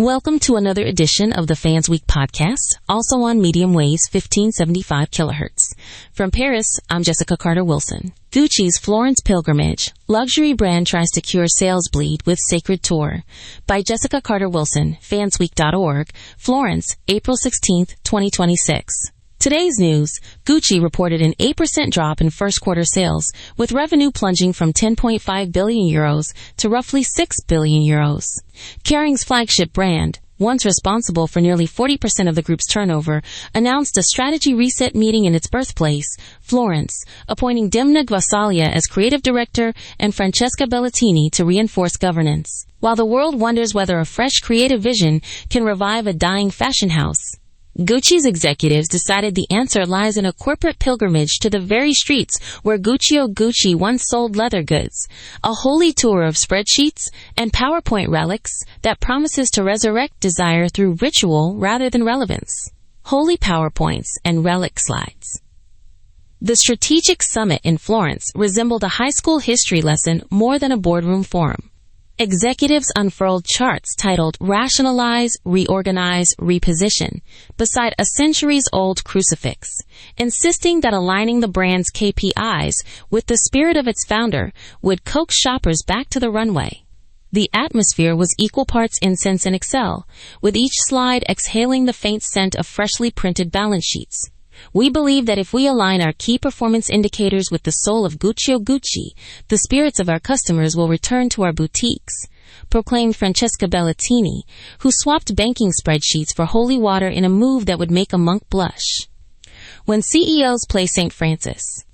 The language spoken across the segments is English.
Welcome to another edition of the Fans Week podcast, also on medium waves 1575 kilohertz. From Paris, I'm Jessica Carter-Wilson. Gucci's Florence pilgrimage. Luxury brand tries to cure sales bleed with sacred tour. By Jessica Carter-Wilson, fansweek.org, Florence, April 16, 2026. Today's news, Gucci reported an 8% drop in first quarter sales, with revenue plunging from 10.5 billion euros to roughly 6 billion euros. Kering's flagship brand, once responsible for nearly 40% of the group's turnover, announced a strategy reset meeting in its birthplace, Florence, appointing Dimna Gvasalia as creative director and Francesca Bellatini to reinforce governance. While the world wonders whether a fresh creative vision can revive a dying fashion house, Gucci's executives decided the answer lies in a corporate pilgrimage to the very streets where Gucci once sold leather goods, a holy tour of spreadsheets and PowerPoint relics that promises to resurrect desire through ritual rather than relevance. Holy PowerPoints and relic slides. The strategic summit in Florence resembled a high school history lesson more than a boardroom forum. Executives unfurled charts titled Rationalize, Reorganize, Reposition beside a centuries-old crucifix, insisting that aligning the brand's KPIs with the spirit of its founder would coax shoppers back to the runway. The atmosphere was equal parts incense and Excel, with each slide exhaling the faint scent of freshly printed balance sheets. We believe that if we align our key performance indicators with the soul of Gucci, the spirits of our customers will return to our boutiques, proclaimed Francesca Bellatini, who swapped banking spreadsheets for holy water in a move that would make a monk blush. When CEOs play St. Francis.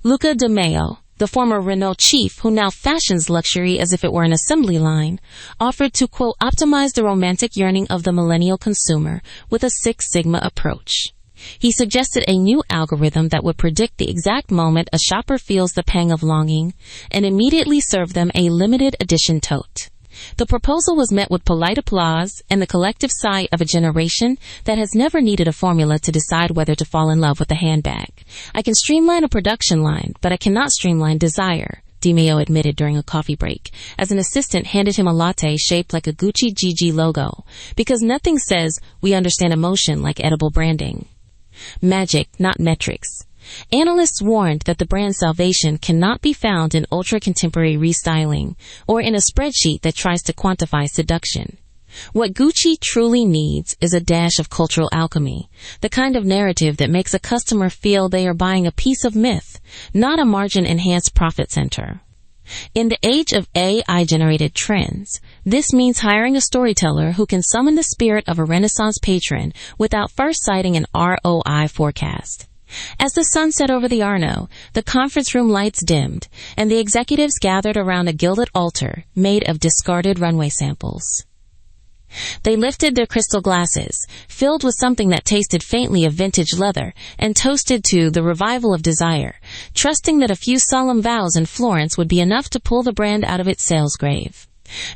Luca De Meo, the former Renault chief who now fashions luxury as if it were an assembly line, offered to, quote, optimize the romantic yearning of the millennial consumer with a Six Sigma approach. He suggested a new algorithm that would predict the exact moment a shopper feels the pang of longing and immediately serve them a limited edition tote. The proposal was met with polite applause and the collective sigh of a generation that has never needed a formula to decide whether to fall in love with a handbag. I can streamline a production line, but I cannot streamline desire, De Meo admitted during a coffee break, as an assistant handed him a latte shaped like a Gucci GG logo, because nothing says we understand emotion like edible branding. Magic, not metrics. Analysts warned that the brand's salvation cannot be found in ultra-contemporary restyling or in a spreadsheet that tries to quantify seduction. What Gucci truly needs is a dash of cultural alchemy, the kind of narrative that makes a customer feel they are buying a piece of myth, not a margin-enhanced profit center. In the age of AI-generated trends, this means hiring a storyteller who can summon the spirit of a Renaissance patron without first citing an ROI forecast. As the sun set over the Arno, the conference room lights dimmed, and the executives gathered around a gilded altar made of discarded runway samples. They lifted their crystal glasses, filled with something that tasted faintly of vintage leather, and toasted to the revival of desire, trusting that a few solemn vows in Florence would be enough to pull the brand out of its sales grave.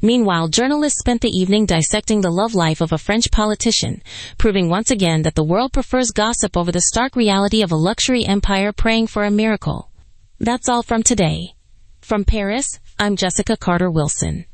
Meanwhile, journalists spent the evening dissecting the love life of a French politician, proving once again that the world prefers gossip over the stark reality of a luxury empire praying for a miracle. That's all from today. From Paris, I'm Jessica Carter-Wilson.